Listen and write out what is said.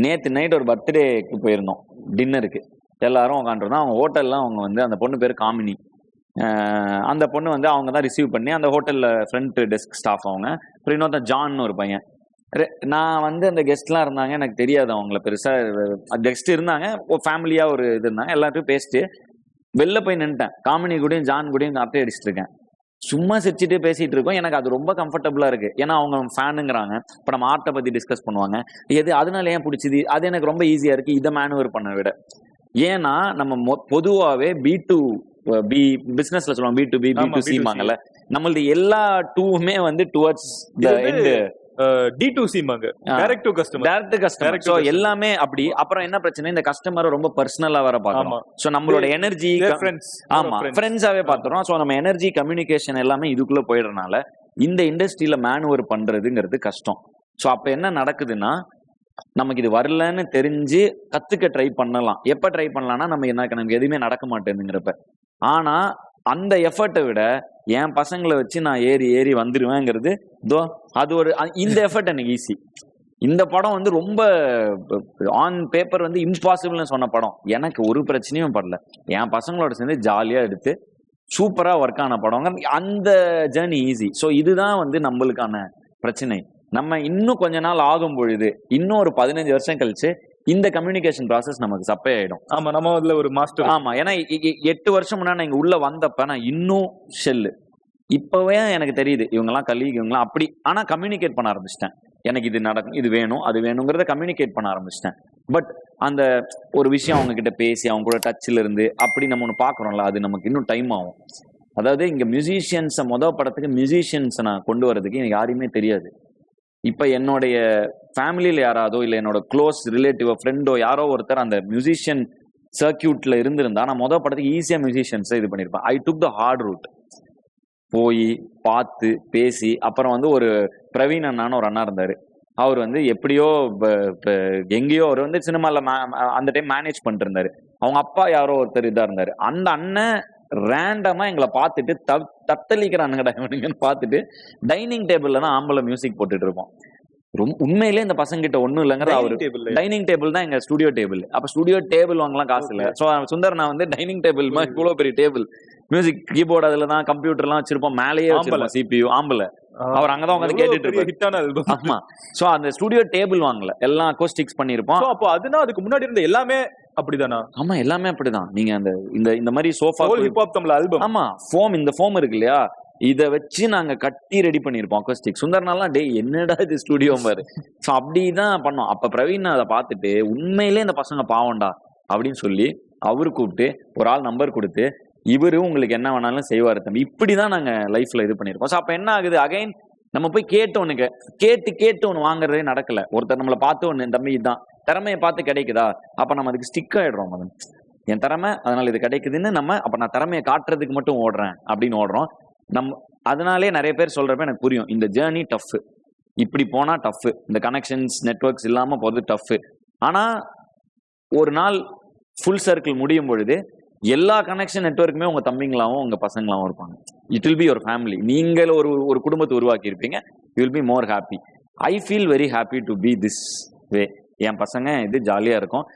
நேற்று நைட் ஒரு பர்த்டேக்கு போயிருந்தோம், டின்னருக்கு. எல்லாரும் உட்காந்துருந்தோம். அவங்க ஹோட்டல்லாம் அவங்க வந்து அந்த பொண்ணு பேர் காமினி. அந்த பொண்ணு வந்து அவங்க தான் ரிசீவ் பண்ணி அந்த ஹோட்டலில் ஃப்ரண்ட் டெஸ்க் ஸ்டாஃப் அவங்க. அப்புறம் இன்னொருத்தன் ஜான்னு ஒரு பையன். நான் வந்து அந்த கெஸ்ட்லாம் இருந்தாங்க, எனக்கு தெரியாது அவங்கள பெருசாக. கெஸ்ட் இருந்தாங்க, ஃபேமிலியாக ஒரு இது இருந்தாங்க. எல்லாத்தையும் பேசிட்டு வெளில போய் நின்ட்டேன். காமினி கூடயும் ஜான் கூடயும் அப்பே அடிச்சுட்டு இருக்கேன். சும்மா சிரிச்சுட்டு பேசிட்டு இருக்கோம். எனக்கு அது ரொம்ப கம்ஃபர்டபுளா இருக்கு. ஏன்னா அவங்க ஃபேனுங்கிறாங்க. இப்போ நம்ம ஆர்ட்டை பத்தி டிஸ்கஸ் பண்ணுவாங்க. அதனால ஏன் பிடிச்சது, அது எனக்கு ரொம்ப ஈஸியா இருக்கு இதை மேனுவர் பண்ண விட. ஏன்னா நம்ம பொதுவாகவே பி பிசினஸ்ல சொல்லுவாங்க B2B B2Cமாங்கல்ல. நம்மளது எல்லா டூவுமே வந்து டுவர்ட்ஸ் த எண்ட். D2C மாங்க, டைரக்ட் டு கஸ்டமர். சோ எல்லாமே அப்படி. அப்புறம் என்ன பிரச்சனை, இந்த கஸ்டமரை ரொம்ப பர்சனலா வர பார்க்கணும். சோ நம்மளோட எனர்ஜி ஃப்ரெண்ட்ஸாவே பாத்துறோம். சோ நம்ம எனர்ஜி கம்யூனிகேஷன் எல்லாமே இதுக்குள்ள போயிடுறதுனால இந்த இண்டஸ்ட்ரியில மேனுவர் பண்றதுங்கிறது கஷ்டம். சோ அப்ப என்ன நடக்குதுன்னா, நமக்கு இது வரலன்னு தெரிஞ்சு கத்துக்க ட்ரை பண்ணலாம். எப்ப ட்ரை பண்ணலாம்னா நமக்கு எதுவுமே நடக்க மாட்டேங்குங்கிறப்ப. ஆனா அந்த எஃபர்ட்டை விட என் பசங்களை வச்சு நான் ஏறி வந்துருவேங்கிறது அது ஒரு இந்த எஃபர்ட் எனக்கு ஈஸி. இந்த படம் வந்து ரொம்ப ஆன் பேப்பர் வந்து இம்பாசிபிள்னு சொன்ன படம். எனக்கு ஒரு பிரச்சனையும் படல. என் பசங்களோட சேர்ந்து ஜாலியா எடுத்து சூப்பரா ஒர்க் ஆன படம். அந்த ஜேர்னி ஈஸி. ஸோ இதுதான் வந்து நம்மளுக்கான பிரச்சனை. நம்ம இன்னும் கொஞ்ச நாள் ஆகும் பொழுது, இன்னும் ஒரு 15 வருஷம் கழிச்சு இந்த கம்யூனிகேஷன் ப்ராசஸ் நமக்கு சப்பை ஆயிடும். ஆமா, நம்ம அதுல ஒரு மாஸ்டர். ஆமா, ஏன்னா 8 வருஷம் முன்னாடி இங்க உள்ள வந்தப்ப நான் இன்னும் ஷெல்லு. இப்பவே எனக்கு தெரியுது இவங்கெல்லாம் கலீக், இவங்கெல்லாம் அப்படி. ஆனா கம்யூனிகேட் பண்ண ஆரம்பிச்சிட்டேன். எனக்கு இது நடக்கும், இது வேணும், அது வேணுங்கிறத கம்யூனிகேட் பண்ண ஆரம்பிச்சிட்டேன். பட் அந்த ஒரு விஷயம் அவங்க கிட்ட பேசி அவங்க கூட டச்சில் இருந்து அப்படி நம்ம ஒன்று பார்க்குறோம்ல, அது நமக்கு இன்னும் டைம் ஆகும். அதாவது இங்க மியூசிஷியன்ஸை படத்துக்கு மியூசிஷியன்ஸை நான் கொண்டு வரதுக்கு எனக்கு யாரையுமே தெரியாது. இப்போ என்னுடைய ஃபேமிலியில் யாராவதோ இல்லை என்னோட க்ளோஸ் ரிலேட்டிவோ ஃப்ரெண்டோ யாரோ ஒருத்தர் அந்த மியூசிஷியன் சர்க்கியூட்ல இருந்திருந்தா நான் படத்துக்கு ஈஸியாக மியூசிஷியன்ஸை இது பண்ணியிருப்பேன். ஐ டுக் த ஹார்ட் ரூட். போய் பார்த்து பேசி அப்புறம் வந்து ஒரு பிரவீன் அண்ணான்னு ஒரு அண்ணா இருந்தார். அவர் வந்து எப்படியோ எங்கேயோ அவர் வந்து சினிமாவில் அந்த டைம் மேனேஜ் பண்ணிட்டு இருந்தார். அவங்க அப்பா யாரோ ஒருத்தர் இதாக இருந்தார். அந்த அண்ணன் ரேண்டமா எங்களை பார்த்துட்டு தத்தளிக்கிறானுங்கன்னு பார்த்துட்டு டைனிங் டேபிள்ல தான் ஆம்பளை மியூசிக் போட்டுட்டு இருப்போம். உண்மையிலே இந்த பசங்க கிட்ட ஒண்ணும் இல்லைங்கிற அவரு டைனிங் டேபிள் தான் எங்க ஸ்டுடியோ டேபிள். அப்ப ஸ்டுடியோ டேபிள் வாங்கலாம் காசு இல்ல. சோ சுந்தர் நான் வந்து டைனிங் டேபிள் மாதிரி இவ்வளவு பெரிய டேபிள், மியூசிக் கீபோர்டு அதுல தான், கம்ப்யூட்டர் எல்லாம் வச்சிருப்போம், மேலேயே வச்சிருப்போம் CPU ஆம்பளை. அவர் அங்கதான் உட்காந்து கேட்டுட்டு இருப்பாரு. ஆமா, சோ அந்த ஸ்டுடியோ டேபிள் வாங்கல, எல்லாம் அக்கோஸ்டிக்ஸ் பண்ணிருப்போம். அப்போ அதுக்கு முன்னாடி இருந்த எல்லாமே அப்படிதானா? ஆமா, எல்லாமே அப்படிதான். நீங்க அந்த இந்த மாதிரி சோஃபா ஹிப்ஹாப் தமிழ் ஆல்பம், ஆமா, இந்த ஃபோம் இருக்கு இல்லையா, இத வச்சு நாங்க கட்டி ரெடி பண்ணிருப்போம் அக்கோஸ்டிக். சுந்தர்னாலாம் டே என்னடா இது ஸ்டுடியோ பாரு. சோ அப்படிதான் பண்ணோம். அப்ப பிரவீன் அதை பார்த்துட்டு உண்மையிலே இந்த பசங்க பாவண்டா அப்படின்னு சொல்லி அவரு கூப்பிட்டு ஒரு ஆள் நம்பர் கொடுத்து, இவரு உங்களுக்கு என்ன வேணாலும் செய்வாரு தம்பி. இப்படிதான் நாங்க லைஃப்ல இது பண்ணிருக்கோம். சோ அப்ப என்ன ஆகுது, அகைன் நம்ம போய் கேட்டு ஒண்ணு வாங்குறதே நடக்கல. ஒருத்தர் நம்மளை பார்த்து ஒண்ணு, தம்பி இதுதான் திறமையை பார்த்து கிடைக்குதா, அப்ப நம்ம அதுக்கு ஸ்டிக் ஆயிடுறோம். என் திறமை அதனால இது கிடைக்குதுன்னு நம்ம அப்ப நான் திறமையை காட்டுறதுக்கு மட்டும் ஓடுறேன் அப்படின்னு ஓடுறோம். அதனாலே நிறைய பேர் சொல்றப்ப எனக்கு புரியும், இந்த ஜேர்னி டஃப், இப்படி போனா டஃப், இந்த கனெக்ஷன்ஸ் நெட்வொர்க்ஸ் இல்லாம போறது டஃப். ஆனா ஒரு நாள் ஃபுல் சர்க்கிள் முடியும் பொழுது எல்லா கனெக்ஷன் நெட்வொர்க்குமே உங்க தம்பிங்களாவும் உங்க பசங்களாவும் இருப்பாங்க. It will be your family. நீங்கள் ஒரு குடும்பத்தை உருவாக்கி இருப்பீங்க. You will be more happy. I feel very happy to be this way. என் பசங்க இது ஜாலியா இருக்கும்.